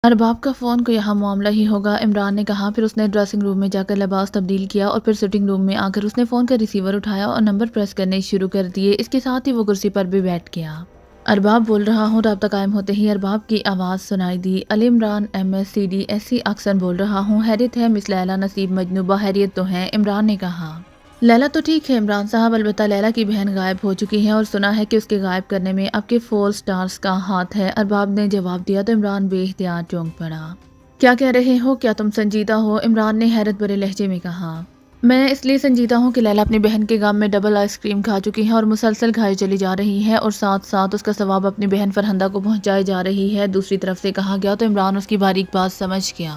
ارباب کا فون کو یہاں معاملہ ہی ہوگا، عمران نے کہا۔ پھر اس نے ڈریسنگ روم میں جا کر لباس تبدیل کیا اور پھر سٹنگ روم میں آ کر اس نے فون کا ریسیور اٹھایا اور نمبر پریس کرنے شروع کر دیے۔ اس کے ساتھ ہی وہ کرسی پر بھی بیٹھ گیا۔ ارباب بول رہا ہوں۔ رابطہ قائم ہوتے ہی ارباب کی آواز سنائی دی۔ علی عمران MSCDSC اکثر بول رہا ہوں۔ خیریت ہے مس لیلہ نصیب مجنوبہ؟ خیریت تو ہے، عمران نے کہا۔ لیلہ تو ٹھیک ہے عمران صاحب، البتہ لیلہ کی بہن غائب ہو چکی ہے اور سنا ہے کہ اس کے غائب کرنے میں آپ کے 4 سٹارز کا ہاتھ ہے۔ ارباب نے جواب دیا تو عمران بے اختیار چونک پڑا۔ کیا کہہ رہے ہو؟ کیا تم سنجیدہ ہو؟ عمران نے حیرت بھرے لہجے میں کہا۔ میں اس لیے سنجیدہ ہوں کہ لیلہ اپنی بہن کے غم میں ڈبل آئس کریم کھا چکی ہے اور مسلسل کھائی چلی جا رہی ہے اور ساتھ ساتھ اس کا ثواب اپنی بہن فرہندہ کو پہنچائی جا رہی ہے۔ دوسری طرف سے کہا گیا تو عمران اس کی باریک بات سمجھ گیا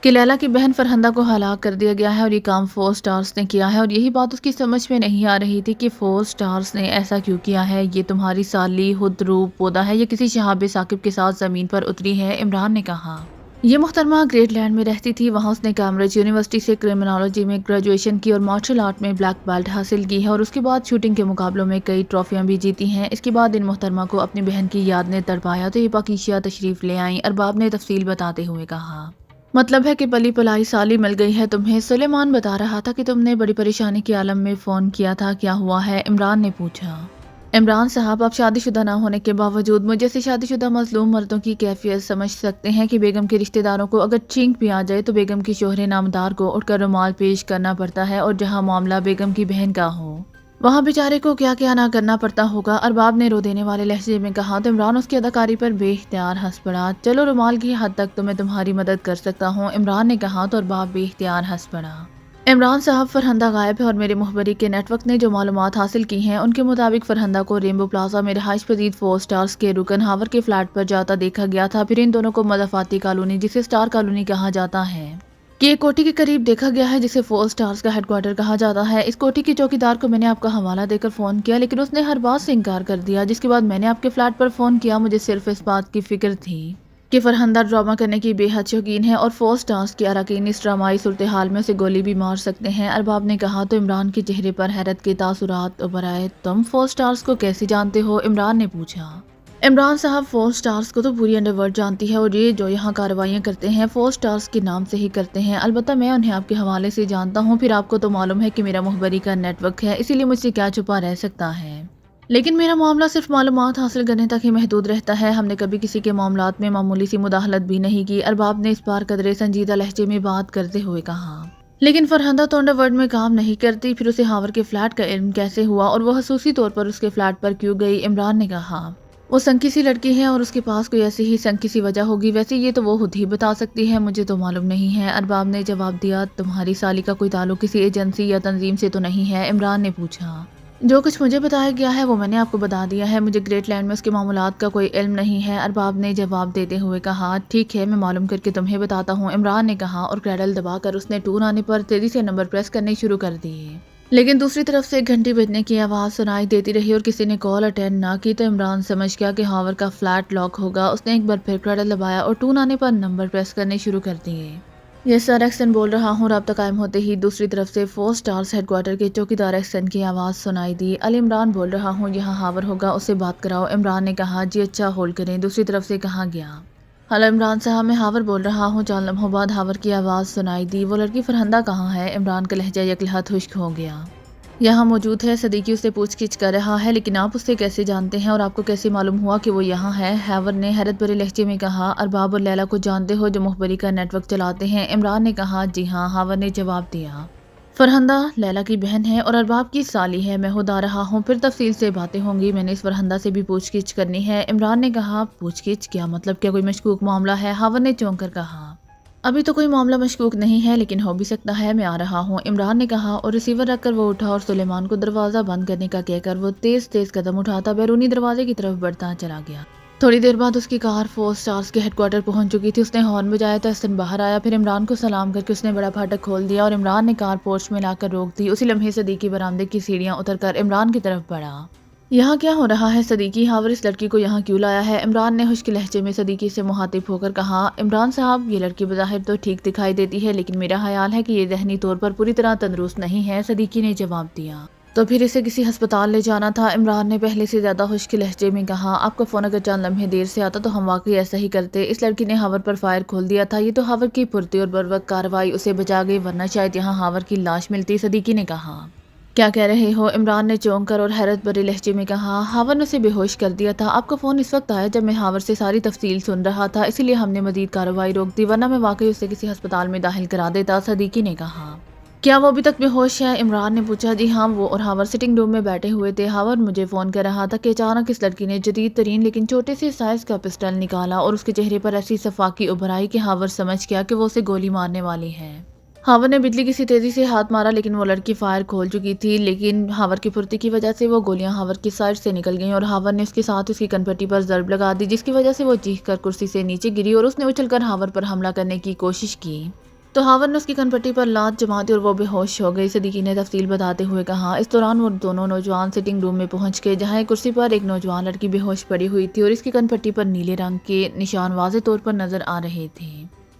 کہ لیلہ کی بہن فرہندہ کو ہلاک کر دیا گیا ہے اور یہ کام 4 سٹارز نے کیا ہے، اور یہی بات اس کی سمجھ میں نہیں آ رہی تھی کہ 4 سٹارز نے ایسا کیوں کیا ہے۔ یہ تمہاری سالی خود روح پودا ہے یا کسی شہاب ثاقب کے ساتھ زمین پر اتری ہے؟ عمران نے کہا۔ یہ محترمہ گریٹ لینڈ میں رہتی تھی، وہاں اس نے کیمبرج یونیورسٹی سے کرمنالوجی میں گریجویشن کی اور مارشل آرٹ میں بلیک بیلٹ حاصل کی ہے اور اس کے بعد شوٹنگ کے مقابلوں میں کئی ٹرافیاں بھی جیتی ہیں۔ اس کے بعد ان محترمہ کو اپنی بہن کی یاد نے تڑپایا تو یہ پاکیزہ تشریف لے آئیں۔ ارباب نے تفصیل بتاتے ہوئے کہا۔ مطلب ہے کہ پلی پلائی سالی مل گئی ہے تمہیں؟ سلیمان بتا رہا تھا کہ تم نے بڑی پریشانی کے عالم میں فون کیا تھا، کیا ہوا ہے؟ عمران نے پوچھا۔ عمران صاحب، آپ شادی شدہ نہ ہونے کے باوجود مجھ جیسے شادی شدہ مظلوم مردوں کی کیفیت سمجھ سکتے ہیں کہ بیگم کے رشتہ داروں کو اگر چھینک بھی آ جائے تو بیگم کی شوہر نامدار کو اٹھ کر رومال پیش کرنا پڑتا ہے، اور جہاں معاملہ بیگم کی بہن کا ہو وہاں بیچارے کو کیا کیا نہ کرنا پڑتا ہوگا۔ ارباب نے رو دینے والے لہجے میں کہا تو عمران اس کی اداکاری پر بے اختیار ہنس پڑا۔ چلو رومال کی حد تک تو میں تمہاری مدد کر سکتا ہوں، عمران نے کہا تو ارباب بے اختیار ہنس پڑا۔ عمران صاحب، فرہندہ غائب ہے اور میرے مخبری کے نیٹ ورک نے جو معلومات حاصل کی ہیں ان کے مطابق فرہندہ کو ریمبو پلازا میں رہائش پذیر 4 سٹارز کے رکن ہاور کے فلیٹ پر جاتا دیکھا گیا تھا۔ پھر ان دونوں کو مضافاتی کالونی، جسے سٹار کالونی کہا جاتا ہے، کہ ایک کوٹھی کے قریب دیکھا گیا ہے جسے 4 سٹارز کا ہیڈ کوارٹر کہا جاتا ہے۔ اس کوٹھی کی چوکیدار کو میں نے آپ کا حوالہ دے کر فون کیا، لیکن اس نے ہر بات سے انکار کر دیا، جس کے بعد میں نے آپ کے فلیٹ پر فون کیا۔ مجھے صرف اس بات کی فکر تھی کہ فرہندہ ڈرامہ کرنے کی بے حد شوقین ہے اور 4 سٹارز کے اراکین اس ڈرامائی صورتحال میں اسے گولی بھی مار سکتے ہیں، ارباب نے کہا تو عمران کے چہرے پر حیرت کے تاثرات ابھر آئے۔ تم 4 سٹارز کو کیسے جانتے ہو؟ عمران نے پوچھا۔ عمران صاحب، 4 سٹارز کو تو پوری انڈر ورلڈ جانتی ہے اور یہ جو یہاں کارروائیاں کرتے ہیں 4 سٹارز کے نام سے ہی کرتے ہیں، البتہ میں انہیں آپ کے حوالے سے جانتا ہوں۔ پھر آپ کو تو معلوم ہے کہ میرا مخبری کا نیٹ ورک ہے، اسی لیے مجھ سے کیا چھپا رہ سکتا ہے، لیکن میرا معاملہ صرف معلومات حاصل کرنے تک ہی محدود رہتا ہے۔ ہم نے کبھی کسی کے معاملات میں معمولی سی مداخلت بھی نہیں کی، ارباب نے اس بار قدرے سنجیدہ لہجے میں بات کرتے ہوئے کہا۔ لیکن فرہندہ تو انڈر ورلڈ میں کام نہیں کرتی، پھر اسے ہاور کے فلیٹ کا علم کیسے ہوا اور وہ خصوصی طور پر اس کے فلیٹ پر کیوں گئی؟ عمران نے کہا۔ وہ سنکی سی لڑکی ہے اور اس کے پاس کوئی ایسی ہی سنکی سی وجہ ہوگی، ویسے یہ تو وہ خود ہی بتا سکتی ہے، مجھے تو معلوم نہیں ہے، ارباب نے جواب دیا۔ تمہاری سالی کا کوئی تعلق کسی ایجنسی یا تنظیم سے تو نہیں ہے؟ عمران نے پوچھا۔ جو کچھ مجھے بتایا گیا ہے وہ میں نے آپ کو بتا دیا ہے، مجھے گریٹ لینڈ میں اس کے معاملات کا کوئی علم نہیں ہے، ارباب نے جواب دیتے ہوئے کہا۔ ٹھیک ہے، میں معلوم کر کے تمہیں بتاتا ہوں، عمران نے کہا، اور کریڈل دبا کر اس نے ٹون آنے پر تیزی سے نمبر پریس کرنے شروع کر دیے۔ لیکن دوسری طرف سے گھنٹی بجنے کی آواز سنائی دیتی رہی اور کسی نے کال اٹینڈ نہ کی تو عمران سمجھ گیا کہ ہاور کا فلیٹ لاک ہوگا۔ اس نے ایک بار پھر کریڈل دبایا اور ٹون آنے پر نمبر پریس کرنے شروع کر دیے۔ یس سر، ایکسن بول رہا ہوں۔ رابطہ قائم ہوتے ہی دوسری طرف سے 4 سٹارز ہیڈ کوارٹر کے چوکیدار ایکسن کی آواز سنائی دی۔ علی عمران بول رہا ہوں، یہاں ہاور ہوگا، اس سے بات کراؤ، عمران نے کہا۔ جی اچھا، ہولڈ کریں، دوسری طرف سے کہا گیا۔ ہلو عمران صاحب، میں ہاور بول رہا ہوں۔ 4 لمحوں بعد ہاور کی آواز سنائی دی۔ وہ لڑکی فرہندہ کہاں ہے؟ عمران کا لہجہ یکلہت خشک ہو گیا۔ یہاں موجود ہے، صدیقی اسے پوچھ گچھ کر رہا ہے، لیکن آپ اس سے کیسے جانتے ہیں اور آپ کو کیسے معلوم ہوا کہ وہ یہاں ہے؟ ہاور نے حیرت بھرے لہجے میں کہا۔ ارباب اور لیلہ کو جانتے ہو جو مخبری کا نیٹ ورک چلاتے ہیں؟ عمران نے کہا۔ جی ہاں، ہاور نے جواب دیا۔ فرہندہ لیلہ کی بہن ہے اور ارباب کی سالی ہے، میں خود آ رہا ہوں، پھر تفصیل سے باتیں ہوں گی، میں نے اس فرہندہ سے بھی پوچھ گچھ کرنی ہے، عمران نے کہا۔ پوچھ گچھ؟ کیا مطلب؟ کیا کوئی مشکوک معاملہ ہے؟ ہاور نے چونک کر کہا۔ ابھی تو کوئی معاملہ مشکوک نہیں ہے، لیکن ہو بھی سکتا ہے، میں آ رہا ہوں، عمران نے کہا، اور ریسیور رکھ کر وہ اٹھا اور سلیمان کو دروازہ بند کرنے کا کہہ کر وہ تیز تیز قدم اٹھاتا بیرونی دروازے کی طرف بڑھتا چلا گیا۔ تھوڑی دیر بعد اس کی کار 4 سٹارز کے ہیڈ کوارٹر پہنچ چکی تھی۔ اس نے ہارن بجایا تو احسن باہر آیا، پھر عمران کو سلام کر کے اس نے بڑا پھاٹک کھول دیا اور عمران نے کار پورچ میں لا کر روک دی۔ اسی لمحے صدیقی برآمدے کی سیڑھیاں اتر کر عمران کی طرف بڑھا۔ یہاں کیا ہو رہا ہے صدیقی؟ ہاور اس لڑکی کو یہاں کیوں لایا ہے؟ عمران نے خشک لہجے میں صدیقی سے مخاطب ہو کر کہا۔ عمران صاحب، یہ لڑکی بظاہر تو ٹھیک دکھائی دیتی ہے، لیکن میرا خیال ہے کہ یہ ذہنی طور پر پوری طرح تندرست نہیں ہے، صدیقی نے جواب دیا۔ تو پھر اسے کسی ہسپتال لے جانا تھا۔ عمران نے پہلے سے زیادہ خشک لہجے میں کہا، آپ کا فون اگر چند لمحے دیر سے آتا تو ہم واقعی ایسا ہی کرتے۔ اس لڑکی نے ہاور پر فائر کھول دیا تھا۔ یہ تو ہاور کی پھرتی اور بروقت کارروائی اسے بچا گئی، ورنہ شاید یہاں ہاور کی لاش ملتی، صدیقی نے کہا۔ کیا کہہ رہے ہو؟ عمران نے چونک کر اور حیرت بھرے لہجے میں کہا، ہاور نے اسے بے ہوش کر دیا تھا۔ آپ کا فون اس وقت آیا جب میں ہاور سے ساری تفصیل سن رہا تھا، اسی لیے ہم نے مزید کارروائی روک دی، ورنہ میں واقعی اسے کسی ہسپتال میں داخل کرا دیتا، صدیقی نے کہا۔ کیا وہ ابھی تک بے ہوش ہے؟ عمران نے پوچھا۔ جی ہاں، وہ اور ہاور سٹنگ روم میں بیٹھے ہوئے تھے۔ ہاور مجھے فون کر رہا تھا کہ اچانک اس لڑکی نے جدید ترین لیکن چھوٹے سے سائز کا پسٹل نکالا اور اس کے چہرے پر ایسی صفاقی ابھر آئی کہ ہاور سمجھ گیا کہ وہ اسے گولی مارنے والی ہے۔ ہاور نے بجلی کی سی تیزی سے ہاتھ مارا لیکن وہ لڑکی فائر کھول چکی تھی، لیکن ہاور کی پھرتی کی وجہ سے وہ گولیاں ہاور کی سائڈ سے نکل گئیں اور ہاور نے اس کے ساتھ اس کی کنپٹی پر ضرب لگا دی، جس کی وجہ سے وہ چیخ کر کرسی سے نیچے گری اور اس نے اچھل کر ہاور پر حملہ کرنے کی کوشش کی تو ہاور نے اس کی کنپٹی پر لات جما دی اور وہ بے ہوش ہو گئی، صدیقی نے تفصیل بتاتے ہوئے کہا۔ اس دوران وہ دونوں نوجوان سٹنگ روم میں پہنچ گئے جہاں ایک کرسی پر ایک نوجوان لڑکی بے ہوش پڑی ہوئی تھی اور اس کی کنپٹی پر نیلے رنگ کے نشان واضح طور پر نظر آ رہے تھے۔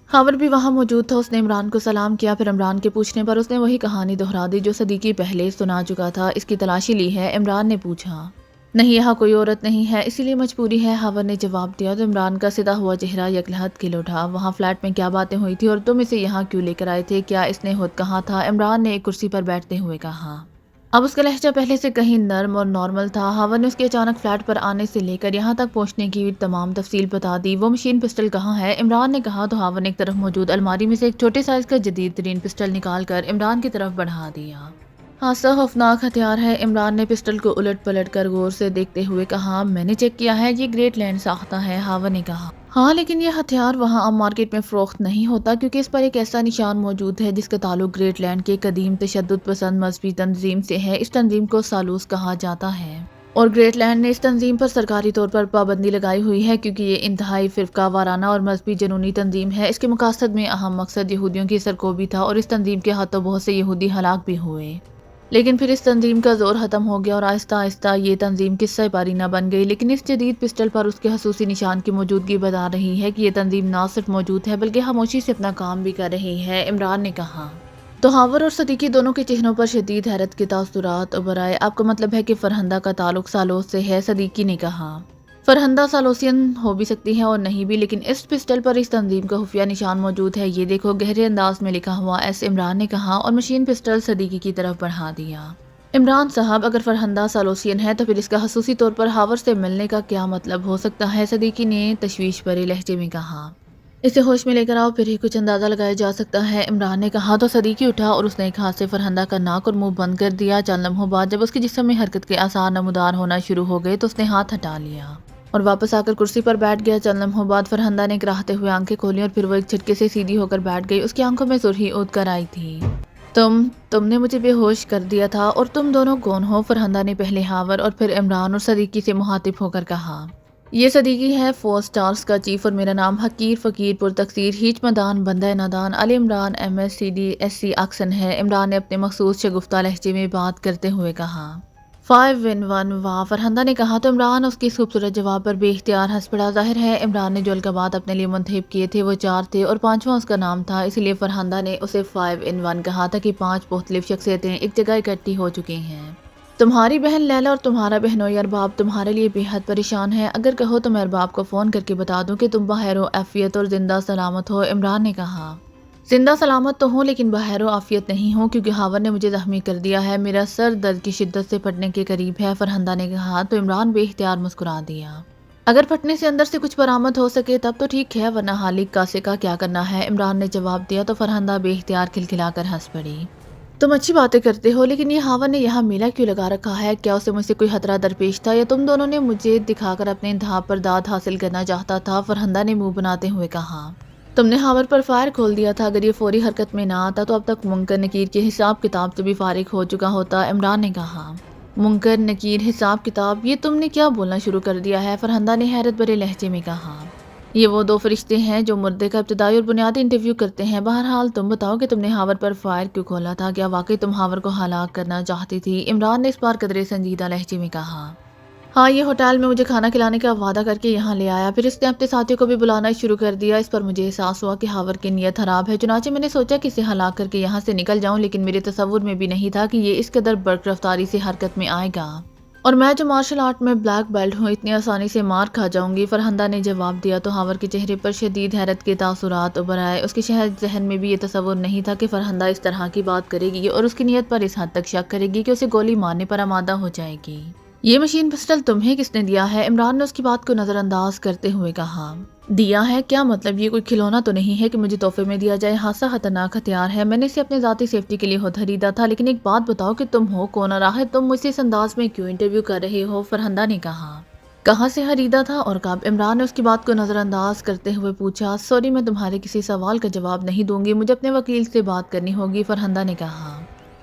ہاور بھی وہاں موجود تھا۔ اس نے عمران کو سلام کیا، پھر عمران کے پوچھنے پر اس نے وہی کہانی دہرا دی جو صدیقی پہلے سنا چکا تھا۔ اس کی تلاشی لی ہے؟ عمران نے پوچھا۔ نہیں، یہاں کوئی عورت نہیں ہے، اسی لیے مجبوری ہے، ہاور نے جواب دیا تو عمران کا سدا ہوا چہرہ یکلحت کھل اٹھا۔ وہاں فلیٹ میں کیا باتیں ہوئی تھی اور تم اسے یہاں کیوں لے کر آئے تھے؟ کیا اس نے خود کہا تھا؟ عمران نے ایک کرسی پر بیٹھتے ہوئے کہا۔ اب اس کا لہجہ پہلے سے کہیں نرم اور نارمل تھا۔ ہاور نے اس کے اچانک فلیٹ پر آنے سے لے کر یہاں تک پہنچنے کی تمام تفصیل بتا دی۔ وہ مشین پسٹل کہاں ہے؟ عمران نے کہا تو ہاور نے ایک طرف موجود الماری میں سے ایک چھوٹے سائز کا جدید ترین پسٹل نکال کر عمران کی طرف بڑھا دیا۔ حادثہ خوفناک ہتھیار ہے، عمران نے پسٹل کو الٹ پلٹ کر غور سے دیکھتے ہوئے کہا۔ میں نے چیک کیا ہے، یہ گریٹ لینڈ ساختہ ہے، ہاور نے کہا۔ ہاں، لیکن یہ ہتھیار وہاں عام مارکیٹ میں فروخت نہیں ہوتا کیونکہ اس پر ایک ایسا نشان موجود ہے جس کا تعلق گریٹ لینڈ کے قدیم تشدد پسند مذہبی تنظیم سے ہے۔ اس تنظیم کو سالوس کہا جاتا ہے اور گریٹ لینڈ نے اس تنظیم پر سرکاری طور پر پابندی لگائی ہوئی ہے کیونکہ یہ انتہائی فرقہ وارانہ اور مذہبی جنونی تنظیم ہے۔ اس کے مقاصد میں اہم مقصد یہودیوں کی سرکوبی تھا اور اس تنظیم کے ہاتھوں بہت سے یہودی ہلاک بھی ہوئے، لیکن پھر اس تنظیم کا زور ختم ہو گیا اور آہستہ آہستہ یہ تنظیم قصہ پارینہ بن گئی۔ لیکن اس جدید پسٹل پر اس کے خصوصی نشان کی موجودگی بتا رہی ہے کہ یہ تنظیم نہ صرف موجود ہے بلکہ خاموشی سے اپنا کام بھی کر رہی ہے، عمران نے کہا۔ تو ہاور اور صدیقی دونوں کے چہروں پر شدید حیرت کے تاثرات ابھر آئے۔ آپ کا مطلب ہے کہ فرہندہ کا تعلق سالوس سے ہے؟ صدیقی نے کہا۔ فرہندہ سالوسین ہو بھی سکتی ہے اور نہیں بھی، لیکن اس پسٹل پر اس تنظیم کا خفیہ نشان موجود ہے، یہ دیکھو، گہرے انداز میں لکھا ہوا ایس، عمران نے کہا اور مشین پسٹل صدیقی کی طرف بڑھا دیا۔ عمران صاحب، اگر فرہندہ سالوسین ہے تو پھر اس کا خصوصی طور پر ہاور سے ملنے کا کیا مطلب ہو سکتا ہے؟ صدیقی نے تشویش بھرے لہجے میں کہا۔ اسے ہوش میں لے کر آؤ، پھر ہی کچھ اندازہ لگایا جا سکتا ہے، عمران نے کہا تو صدیقی اٹھا اور اس نے ایک ہاتھ سے فرہندہ کا ناک اور منہ بند کر دیا۔ چند لمحوں بعد جب اس کے جسم میں حرکت کے آثار نمودار ہونا شروع ہو گئے تو اس نے ہاتھ ہٹا لیا اور واپس آ کر کرسی پر بیٹھ گیا۔ چند لمحوں بعد فرہندہ نے کراہتے ہوئے آنکھیں کھولی اور پھر وہ ایک جھٹکے سے سیدھی ہو کر بیٹھ گئی۔ اس کی آنکھوں میں سرخی اونچ کر آئی تھی۔ تم نے مجھے بے ہوش کر دیا تھا، اور تم دونوں کون ہو؟ فرہندہ نے پہلے ہاور اور پھر عمران اور صدیقی سے مخاطب ہو کر کہا۔ یہ صدیقی ہے، 4 سٹارز کا چیف، اور میرا نام حقیر فقیر پرتقصیر ہیچ مدان بندہ نادان علی عمران MSCD SC آکسن ہے، عمران نے اپنے مخصوص شگفتہ لہجے میں بات کرتے ہوئے کہا۔ 5 in 1 واہ، فرہندہ نے کہا تو عمران اس کے اس خوبصورت جواب پر بے اختیار ہنس پڑا۔ ظاہر ہے عمران نے جو القابات اپنے لیے منتخب کیے تھے وہ 4 تھے اور 5واں اس کا نام تھا، اسی لیے فرہندہ نے اسے 5 in 1 کہا تھا کہ 5 مختلف شخصیتیں ایک جگہ اکٹھی ہو چکی ہیں۔ تمہاری بہن لیلا اور تمہارا بہنوئی ارباب تمہارے لیے بے حد پریشان ہے، اگر کہو تو میں ارباب کو فون کر کے بتا دوں کہ تم بخیر و عافیت اور زندہ سلامت ہو، عمران نے کہا۔ زندہ سلامت تو ہوں لیکن بخیر و عافیت نہیں ہوں کیونکہ ہاور نے مجھے زخمی کر دیا ہے، میرا سر درد کی شدت سے پھٹنے کے قریب ہے، فرہندہ نے کہا تو عمران بے اختیار مسکرا دیا۔ اگر پھٹنے سے اندر سے کچھ برآمد ہو سکے تب تو ٹھیک ہے، ورنہ حالق کاسے کا کیا کرنا ہے، عمران نے جواب دیا تو فرہندہ بے اختیار کھلکھلا کر ہنس پڑی۔ تم اچھی باتیں کرتے ہو لیکن یہ ہاور نے یہاں میلہ کیوں لگا رکھا ہے؟ کیا اسے مجھ سے کوئی خطرہ درپیش تھا یا تم دونوں نے مجھے دکھا کر اپنے انتہا پر داد حاصل کرنا چاہتا تھا؟ فرہندہ نے منہ بناتے ہوئے کہا۔ تم نے ہاور پر فائر کھول دیا تھا، اگر یہ فوری حرکت میں نہ آتا تو اب تک منکر نکیر کے حساب کتاب سے بھی فارغ ہو چکا ہوتا، عمران نے کہا۔ منکر نکیر حساب کتاب، یہ تم نے کیا بولنا شروع کر دیا ہے؟ فرہندہ نے حیرت بھرے لہجے میں کہا۔ یہ وہ 2 فرشتے ہیں جو مردے کا ابتدائی اور بنیادی انٹرویو کرتے ہیں۔ بہرحال تم بتاؤ کہ تم نے ہاور پر فائر کیوں کھولا تھا؟ کیا واقعی تم ہاور کو ہلاک کرنا چاہتی تھی؟ عمران نے اس بار قدرے سنجیدہ لہجے میں کہا۔ ہاں، یہ ہوٹل میں مجھے کھانا کھلانے کا وعدہ کر کے یہاں لے آیا، پھر اس نے اپنے ساتھیوں کو بھی بلانا شروع کر دیا۔ اس پر مجھے احساس ہوا کہ ہاور کی نیت خراب ہے، چنانچہ میں نے سوچا کہ اسے ہلاک کر کے یہاں سے نکل جاؤں، لیکن میرے تصور میں بھی نہیں تھا کہ یہ اس قدر برق رفتاری سے حرکت میں آئے گا، اور میں جو مارشل آرٹ میں بلیک بیلٹ ہوں اتنی آسانی سے مار کھا جاؤں گی۔ فرحندہ نے جواب دیا تو ہاور کے چہرے پر شدید حیرت کے تاثرات ابھر آئے۔ اس کے شاید ذہن میں بھی یہ تصور نہیں تھا کہ فرحندہ اس طرح کی بات کرے گی اور اس کی نیت پر اس حد تک شک کرے گی کہ اسے گولی مارنے پر آمادہ ہو جائے گی۔ یہ مشین پسٹل تمہیں کس نے دیا ہے؟ عمران نے اس کی بات کو نظر انداز کرتے ہوئے کہا۔ دیا ہے؟ کیا مطلب؟ یہ کوئی کھلونا تو نہیں ہے کہ مجھے تحفے میں دیا جائے؟ حادثہ خطرناک ہتھیار ہے، میں نے اسے اپنے ذاتی سیفٹی کے لیے خود خریدا تھا، لیکن ایک بات بتاؤ کہ تم ہو کون اور آخر تم مجھ سے اس انداز میں کیوں انٹرویو کر رہے ہو؟ فرحندہ نے کہا۔ کہاں سے خریدا تھا اور کب؟ عمران نے اس کی بات کو نظر انداز کرتے ہوئے پوچھا۔ سوری، میں تمہارے کسی سوال کا جواب نہیں دوں گی، مجھے اپنے وکیل سے بات کرنی ہوگی، فرحندہ نے کہا۔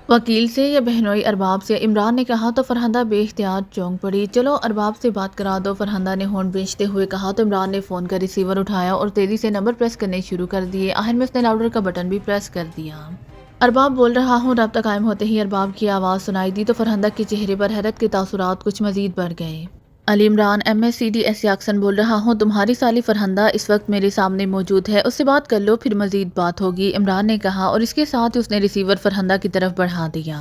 وکیل سے یا بہنوئی ارباب سے؟ عمران نے کہا تو فرحندہ بے اختیار چونک پڑی۔ چلو ارباب سے بات کرا دو، فرحندہ نے ہونٹ بھینچتے ہوئے کہا تو عمران نے فون کا ریسیور اٹھایا اور تیزی سے نمبر پریس کرنے شروع کر دیے۔ آخر میں اس نے لاؤڈر کا بٹن بھی پریس کر دیا۔ ارباب بول رہا ہوں۔ رابطہ قائم ہوتے ہی ارباب کی آواز سنائی دی تو فرحندہ کے چہرے پر حیرت کے تاثرات کچھ مزید بڑھ گئے۔ علی عمران، MSCDS یاکسن بول رہا ہوں، تمہاری سالی فرحندہ اس وقت میرے سامنے موجود ہے، اس سے بات کر لو، پھر مزید بات ہوگی، عمران نے کہا، اور اس کے ساتھ اس نے ریسیور فرحندہ کی طرف بڑھا دیا۔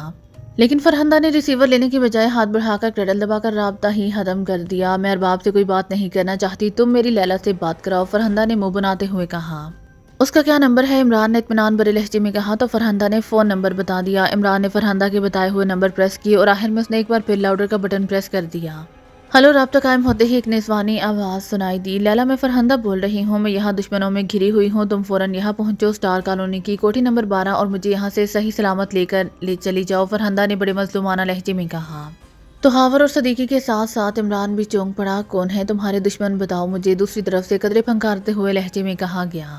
لیکن فرحندہ نے ریسیور لینے کی بجائے ہاتھ بڑھا کر کیڈل دبا کر رابطہ ہی ختم کر دیا۔ میں ارباب سے کوئی بات نہیں کرنا چاہتی، تم میری لیلا سے بات کراؤ، فرحندہ نے منہ بناتے ہوئے کہا۔ اس کا کیا نمبر ہے؟ عمران نے اطمینان بھرے لہجے میں کہا تو فرحندہ نے فون نمبر بتا دیا۔ عمران نے فرحندہ کے بتائے ہوئے نمبر پریس کیے اور آخر میں اس نے ایک بار پھر لاؤڈر کا بٹن پریس کر دیا۔ ہلو، رابطہ قائم ہوتے ہی ایک نسوانی آواز سنائی دی۔ لیلا، میں فرحندہ بول رہی ہوں، میں یہاں دشمنوں میں گھری ہوئی ہوں، تم فوراً یہاں پہنچو، اسٹار کالونی کی کوٹھی نمبر 12 اور مجھے یہاں سے صحیح سلامت لے چلی جاؤ، فرحندہ نے بڑے مظلومانہ لہجے میں کہا۔ تو ہاور اور صدیقی کے ساتھ ساتھ عمران بھی چونک پڑا۔ کون ہے تمہارے دشمن؟ بتاؤ مجھے، دوسری طرف سے قدرے پھنکارتے ہوئے لہجے میں کہا گیا۔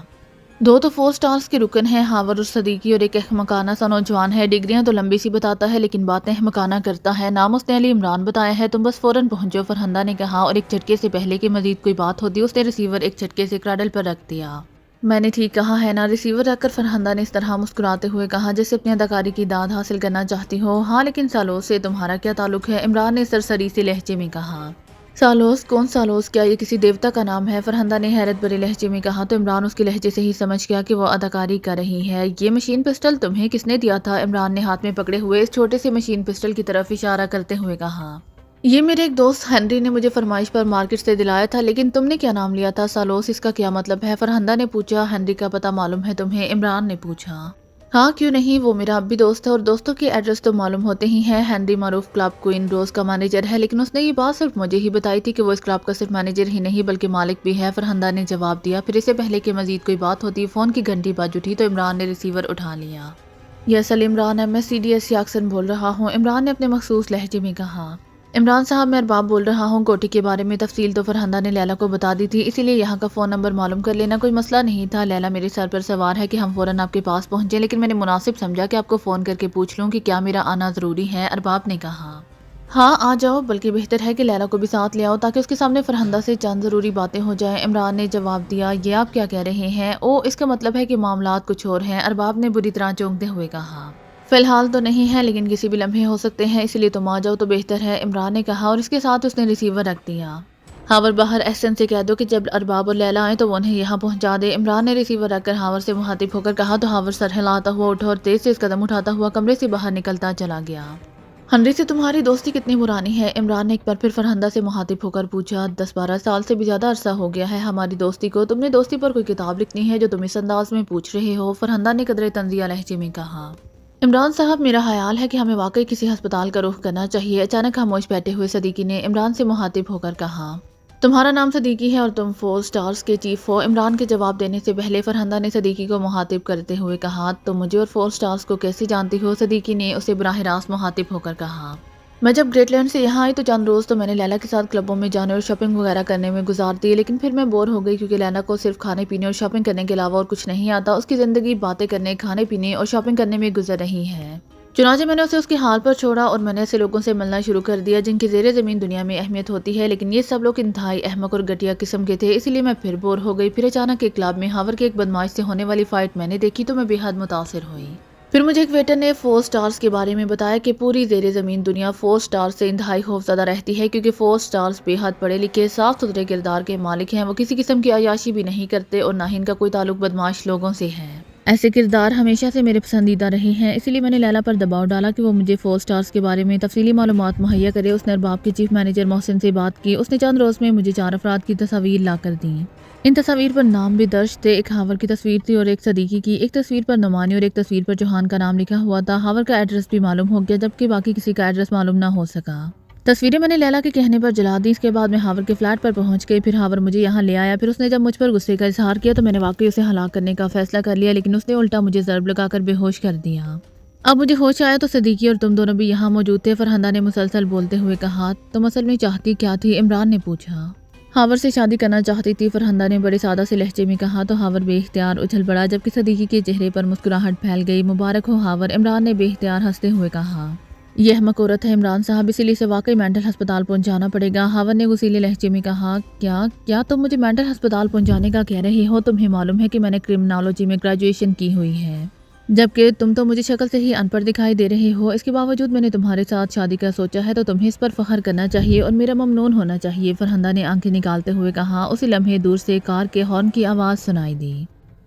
دو تو 4 سٹارز کے رکن ہیں، ہاور اور صدیقی، اور ایک احمقانہ سا نوجوان ہے، ڈگریاں تو لمبی سی بتاتا ہے لیکن باتیں احمقانہ کرتا ہے، نام اس نے علی عمران بتایا ہے، تم بس فوراً پہنچو، فرحندہ نے کہا، اور ایک جھٹکے سے پہلے کہ مزید کوئی بات ہوتی اس نے ریسیور ایک جھٹکے سے کراڈل پر رکھ دیا۔ میں نے ٹھیک کہا ہے نا؟ ریسیور رکھ کر فرحندہ نے اس طرح مسکراتے ہوئے کہا جیسے اپنی اداکاری کی داد حاصل کرنا چاہتی ہو۔ ہاں، لیکن سالوس سے تمہارا کیا تعلق ہے؟ عمران نے سرسری سے لہجے میں کہا۔ سالوس؟ کون سالوس؟ کیا یہ کسی دیوتا کا نام ہے؟ فرحندہ نے حیرت بھرے لہجے میں کہا تو عمران اس کے لہجے سے ہی سمجھ گیا کہ وہ اداکاری کر رہی ہے۔ یہ مشین پسٹل تمہیں کس نے دیا تھا؟ عمران نے ہاتھ میں پکڑے ہوئے اس چھوٹے سے مشین پسٹل کی طرف اشارہ کرتے ہوئے کہا۔ یہ میرے ایک دوست ہنری نے مجھے فرمائش پر مارکیٹ سے دلایا تھا، لیکن تم نے کیا نام لیا تھا؟ سالوس، اس کا کیا مطلب ہے؟ فرحندہ نے پوچھا۔ ہنری کا پتہ معلوم ہے تمہیں؟ عمران نے پوچھا۔ ہاں، کیوں نہیں، وہ میرا اب بھی دوست ہے اور دوستوں کے ایڈریس تو معلوم ہوتے ہی ہیں۔ ہنری معروف کلب کوئن روز کا مینیجر ہے، لیکن اس نے یہ بات صرف مجھے ہی بتائی تھی کہ وہ اس کلب کا صرف مینیجر ہی نہیں بلکہ مالک بھی ہے، فرحندہ نے جواب دیا۔ پھر اسے پہلے کہ مزید کوئی بات ہوتی فون کی گھنٹی بج اٹھی تو عمران نے ریسیور اٹھا لیا۔ یس، علی عمران، MSCDS یاکسن بول رہا ہوں، عمران نے اپنے مخصوص لہجے میں کہا۔ عمران صاحب، میں ارباب بول رہا ہوں، کوٹھی کے بارے میں تفصیل تو فرحندہ نے لیلا کو بتا دی تھی، اسی لیے یہاں کا فون نمبر معلوم کر لینا کوئی مسئلہ نہیں تھا۔ لیلا میرے سر پر سوار ہے کہ ہم فوراً آپ کے پاس پہنچیں، لیکن میں نے مناسب سمجھا کہ آپ کو فون کر کے پوچھ لوں کہ کیا میرا آنا ضروری ہے، ارباب نے کہا۔ ہاں، آ جاؤ، بلکہ بہتر ہے کہ لیلا کو بھی ساتھ لے آؤ تاکہ اس کے سامنے فرحندہ سے چند ضروری باتیں ہو جائیں، عمران نے جواب دیا۔ یہ آپ کیا کہہ رہے ہیں؟ او، اس کا مطلب ہے کہ معاملات کچھ اور ہیں، ارباب نے بری طرح چونکتے ہوئے کہا۔ فی الحال تو نہیں ہے، لیکن کسی بھی لمحے ہو سکتے ہیں، اسی لیے تم آ جاؤ تو بہتر ہے، عمران نے کہا، اور اس کے ساتھ اس نے ریسیور رکھ دیا۔ ہاور، باہر احسن سے کہہ دو کہ جب ارباب اور لیلا آئیں تو وہ انہیں یہاں پہنچا دے، عمران نے ریسیور رکھ کر ہاور سے مخاطب ہو کر کہا تو ہاور سر ہلاتا ہوا اٹھا اور تیز سے اس قدم اٹھاتا ہوا کمرے سے باہر نکلتا چلا گیا۔ ہنری سے تمہاری دوستی کتنی پرانی ہے؟ عمران نے ایک بار پھر فرحندہ سے مخاطب ہو کر پوچھا۔ 10-12 سال سے بھی زیادہ عرصہ ہو گیا ہے ہماری دوستی کو، تم نے دوستی پر کوئی کتاب لکھنی ہے جو تم اس انداز میں پوچھ رہے ہو؟ فرحندہ نے قدرے طنزیہ لہجے میں کہا۔ عمران صاحب، میرا خیال ہے کہ ہمیں واقعی کسی ہسپتال کا رخ کرنا چاہیے، اچانک خاموش بیٹھے ہوئے صدیقی نے عمران سے مخاطب ہو کر کہا۔ تمہارا نام صدیقی ہے اور تم 4 سٹارز کے چیف ہو؟ عمران کے جواب دینے سے پہلے فرحندہ نے صدیقی کو مخاطب کرتے ہوئے کہا۔ تم مجھے اور 4 سٹارز کو کیسے جانتی ہو؟ صدیقی نے اسے براہ راست مخاطب ہو کر کہا۔ میں جب گریٹ لینڈ سے یہاں آئی تو چند روز تو میں نے لیلا کے ساتھ کلبوں میں جانے اور شاپنگ وغیرہ کرنے میں گزار دیے، لیکن پھر میں بور ہو گئی کیونکہ لیلا کو صرف کھانے پینے اور شاپنگ کرنے کے علاوہ اور کچھ نہیں آتا، اس کی زندگی باتیں کرنے، کھانے پینے اور شاپنگ کرنے میں گزر رہی ہے۔ چنانچہ میں نے اسے اس کے حال پر چھوڑا اور میں نے ایسے لوگوں سے ملنا شروع کر دیا جن کی زیر زمین دنیا میں اہمیت ہوتی ہے، لیکن یہ سب لوگ انتہائی احمق اور گھٹیا قسم کے تھے، اسی لیے میں پھر بور ہو گئی۔ پھر اچانک ایک کلب میں ہاور کے ایک بدماش سے ہونے والی فائٹ میں نے دیکھی تو میں بے حد متاثر ہوئی۔ پھر مجھے ایک ویٹر نے 4 سٹارز کے بارے میں بتایا کہ پوری زیر زمین دنیا 4 سٹارز سے انتہائی خوفزدہ رہتی ہے، کیونکہ 4 سٹارز بے حد پڑھے لکھے، صاف ستھرے کردار کے مالک ہیں۔ وہ کسی قسم کی عیاشی بھی نہیں کرتے اور نہ ہی ان کا کوئی تعلق بدمعاش لوگوں سے ہے۔ ایسے کردار ہمیشہ سے میرے پسندیدہ رہے ہیں، اسی لیے میں نے لیلا پر دباؤ ڈالا کہ وہ مجھے 4 سٹارز کے بارے میں تفصیلی معلومات مہیا کرے۔ اس نے ارباب کے چیف مینیجر محسن سے بات کی۔ اس نے چند روز میں مجھے 4 افراد کی تصاویر لا کر دیں۔ ان تصاویر پر نام بھی درج تھے۔ ایک ہاور کی تصویر تھی اور ایک صدیقی کی۔ ایک تصویر پر نعمانی اور ایک تصویر پر چوہان کا نام لکھا ہوا تھا۔ ہاور کا ایڈریس بھی معلوم ہو گیا، جبکہ باقی کسی کا ایڈریس معلوم نہ ہو سکا۔ تصویریں میں نے لیلا کے کہنے پر جلا دی۔ اس کے بعد میں ہاور کے فلیٹ پر پہنچ گئی۔ پھر ہاور مجھے یہاں لے آیا۔ پھر اس نے جب مجھ پر غصے کا اظہار کیا تو میں نے واقعی اسے ہلاک کرنے کا فیصلہ کر لیا، لیکن اس نے الٹا مجھے ضرب لگا کر بے ہوش کر دیا۔ اب مجھے ہوش آیا تو صدیقی اور تم دونوں بھی یہاں موجود تھے۔ فرحندہ نے مسلسل بولتے ہوئے کہا۔ تم اصل میں چاہتی کیا تھی؟ عمران نے پوچھا۔ ہاور سے شادی کرنا چاہتی تھی، فرحندہ نے بڑے سادہ سے لہجے میں کہا تو ہاور بے اختیار اچھل پڑا، جبکہ صدیقی کے چہرے پر مسکراہٹ پھیل گئی۔ مبارک ہو ہاور، عمران نے بے اختیار ہنستے ہوئے کہا۔ یہ احمق عورت ہے عمران صاحب، اسی لیے اسے واقعی مینٹل ہسپتال پہنچانا پڑے گا۔ ہاور نے غصیلے لہجے میں کہا۔ کیا تم مجھے مینٹل ہسپتال پہنچانے کا کہہ رہے ہو؟ تمہیں معلوم ہے کہ میں نے کرمنالوجی میں گریجویشن کی ہوئی ہے، جبکہ تم تو مجھے شکل سے ہی ان پڑھ دکھائی دے رہے ہو۔ اس کے باوجود میں نے تمہارے ساتھ شادی کا سوچا ہے تو تمہیں اس پر فخر کرنا چاہیے اور میرا ممنون ہونا چاہیے، فرحندہ نے آنکھیں نکالتے ہوئے کہا۔ اسی لمحے دور سے کار کے ہارن کی آواز سنائی دی۔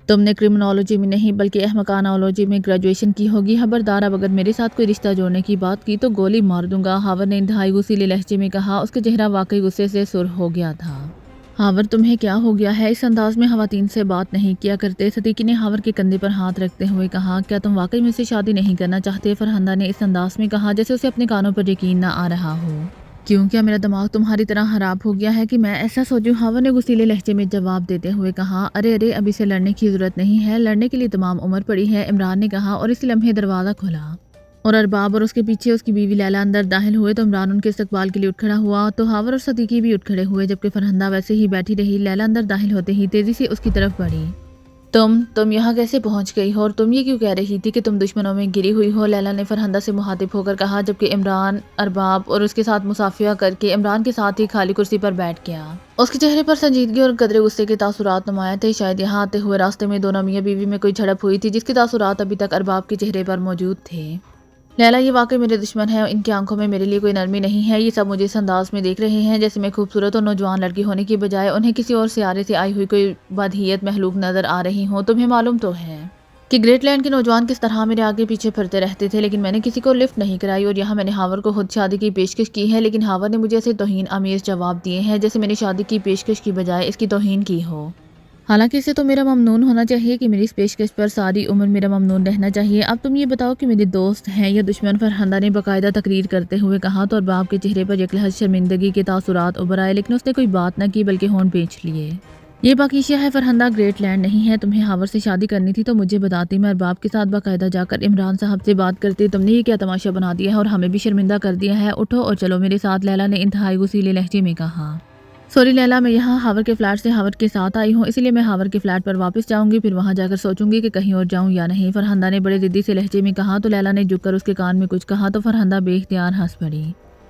تم نے کرمنالوجی میں نہیں بلکہ احمقانالوجی میں گریجویشن کی ہوگی، خبردار اب اگر میرے ساتھ کوئی رشتہ جوڑنے کی بات کی تو گولی مار دوں گا، ہاور نے انتہائی غصیلے لہجے میں کہا۔ اس کا چہرہ واقعی غصے سے سرخ ہو گیا تھا۔ ہاور تمہیں کیا ہو گیا ہے؟ اس انداز میں خواتین سے بات نہیں کیا کرتے، صدیقی نے ہاور کے کندھے پر ہاتھ رکھتے ہوئے کہا۔ کیا تم واقعی مجھ سے شادی نہیں کرنا چاہتے؟ فرحندہ نے اس انداز میں کہا جیسے اسے اپنے کانوں پر یقین نہ آ رہا ہو۔ کیوں، کیا میرا دماغ تمہاری طرح خراب ہو گیا ہے کہ میں ایسا سوچوں؟ ہاور نے غصیلے لہجے میں جواب دیتے ہوئے کہا۔ ارے ابھی سے لڑنے کی ضرورت نہیں ہے، لڑنے کے لیے تمام عمر پڑی ہے، عمران نے کہا، اور اسی لمحے دروازہ کھلا اور ارباب اور اس کے پیچھے اس کی بیوی لیلا اندر داخل ہوئے تو عمران ان کے استقبال کے لیے اٹھ کھڑا ہوا تو ہاور اور صدیقی بھی اٹھ کھڑے ہوئے، جبکہ فرحندہ ویسے ہی بیٹھی رہی۔ لیلا اندر داخل ہوتے ہی تیزی سے اس کی طرف بڑھی۔ تم یہاں کیسے پہنچ گئی ہو اور تم یہ کیوں کہہ رہی تھی کہ تم دشمنوں میں گری ہوئی ہو؟ لیلا نے فرحندہ سے مخاطب ہو کر کہا، جبکہ عمران ارباب اور اس کے ساتھ مصافحہ کر کے عمران کے ساتھ ہی خالی کرسی پر بیٹھ گیا۔ اس کے چہرے پر سنجیدگی اور قدرے غصے کے تاثرات نمایاں تھے۔ شاید یہاں آتے ہوئے راستے میں دونوں میاں بیوی میں کوئی جھڑپ ہوئی تھی جس کے تاثرات ابھی تک ارباب کے چہرے پر موجود تھے۔ لیلا یہ واقعی میرے دشمن ہیں، ان کی آنکھوں میں میرے لیے کوئی نرمی نہیں ہے، یہ سب مجھے اس انداز میں دیکھ رہے ہیں جیسے میں خوبصورت اور نوجوان لڑکی ہونے کی بجائے انہیں کسی اور سیارے سے آئی ہوئی کوئی بدحیت مخلوق نظر آ رہی ہوں۔ تمہیں معلوم تو ہے کہ گریٹ لینڈ کے نوجوان کس طرح میرے آگے پیچھے پھرتے رہتے تھے، لیکن میں نے کسی کو لفٹ نہیں کرائی، اور یہاں میں نے ہاور کو خود شادی کی پیشکش کی ہے، لیکن ہاور نے مجھے ایسے توہین آمیز جواب دیے ہیں جیسے میں نے شادی کی پیشکش کی بجائے اس کی توہین کی ہو۔ حالانکہ اسے تو میرا ممنون ہونا چاہیے کہ میری اس پیشکش پر ساری عمر میرا ممنون رہنا چاہیے۔ اب تم یہ بتاؤ کہ میرے دوست ہیں یا دشمن؟ فرحندہ نے باقاعدہ تقریر کرتے ہوئے کہا تو ارباب کے چہرے پر یک لحظ شرمندگی کے تاثرات ابھر آئے، لیکن اس نے کوئی بات نہ کی بلکہ ہونٹ پیچھ لیے۔ یہ باقیشہ ہے فرحندہ، گریٹ لینڈ نہیں ہے۔ تمہیں ہاور سے شادی کرنی تھی تو مجھے بتاتی، میں ارباب کے ساتھ باقاعدہ جا کر عمران صاحب سے بات کرتی۔ تم نے یہ کیا تماشا بنا دیا ہے اور ہمیں بھی شرمندہ کر دیا ہے، اٹھو اور چلو میرے ساتھ، لیلا نے انتہائی غصیلے لہجے میں کہا۔ سوری لیلا، میں یہاں ہاور کے فلیٹ سے ہاور کے ساتھ آئی ہوں، اسی لیے میں ہاور کے فلیٹ پر واپس جاؤں گی، پھر وہاں جا کر سوچوں گی کہ کہیں اور جاؤں یا نہیں، فرحندہ نے بڑے ضدی سے لہجے میں کہا تو لیلا نے جھک کر اس کے کان میں کچھ کہا تو فرحندہ بے اختیار ہنس پڑی۔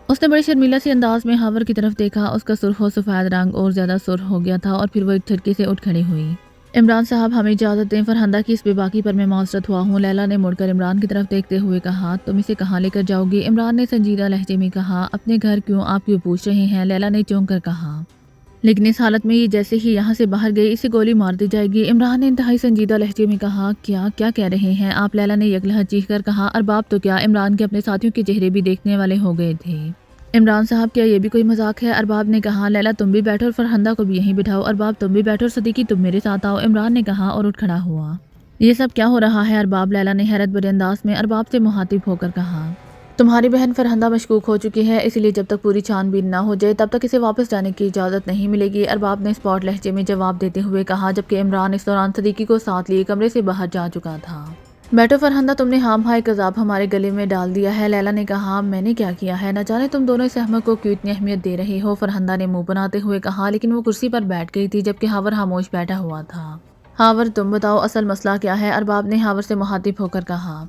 اس نے بڑے شرمیلا سی انداز میں ہاور کی طرف دیکھا، اس کا سرخ و سفید رنگ اور زیادہ سرخ ہو گیا تھا اور پھر وہ ایک جھٹکے سے اٹھ کھڑی ہوئی۔ عمران صاحب ہمیں اجازت دیں، فرحندہ کی اس بے باکی پر میں معذرت ہوا ہوں، لیلا نے مڑ کر عمران کی طرف دیکھتے ہوئے کہا۔ تم اسے کہاں لے کر جاؤ گی؟ عمران نے سنجیدہ لہجے میں کہا۔ اپنے گھر کیوں؟ آپ کیوں پوچھ رہے ہیں؟ لیلا نے چونک کر کہا۔ لیکن اس حالت میں یہ جیسے ہی یہاں سے باہر گئی اسے گولی مار دی جائے گی، عمران نے انتہائی سنجیدہ لہجے میں کہا۔ کیا کہہ رہے ہیں آپ؟ لیلا نے یک لحظ چیخ کر کہا۔ ارباب تو کیا، عمران کے اپنے ساتھیوں کے چہرے بھی دیکھنے والے ہو گئے تھے۔ عمران صاحب کیا یہ بھی کوئی مذاق ہے؟ ارباب نے کہا۔ لیلا تم بھی بیٹھو اور فرحندہ کو بھی یہیں بٹھاؤ، ارباب تم بھی بیٹھو اور صدیقی تم میرے ساتھ آؤ، عمران نے کہا اور اٹھ کھڑا ہوا۔ یہ سب کیا ہو رہا ہے ارباب؟ لیلا نے حیرت بھرے انداز میں ارباب سے مخاطب ہو کر کہا۔ تمہاری بہن فرحندہ مشکوک ہو چکی ہے، اسی لیے جب تک پوری چھان بین نہ ہو جائے تب تک اسے واپس جانے کی اجازت نہیں ملے گی، ارباب نے اسپاٹ لہجے میں جواب دیتے ہوئے کہا، جبکہ عمران اس دوران صدیقی کو ساتھ لیے کمرے سے باہر جا چکا تھا۔ بیٹھو فرحندہ، تم نے ہام ہائے عذاب ہمارے گلے میں ڈال دیا ہے، لیلا نے کہا۔ میں نے کیا کیا ہے؟ نہ جانے تم دونوں اس احمق کو کیوں اتنی اہمیت دے رہے ہو، فرحندہ نے منہ بناتے ہوئے کہا، لیکن وہ کرسی پر بیٹھ گئی تھی جبکہ ہاور خاموش بیٹھا ہوا تھا۔ ہاور تم بتاؤ اصل مسئلہ کیا ہے؟ ارباب نے ہاور سے مخاطب ہو کر کہا۔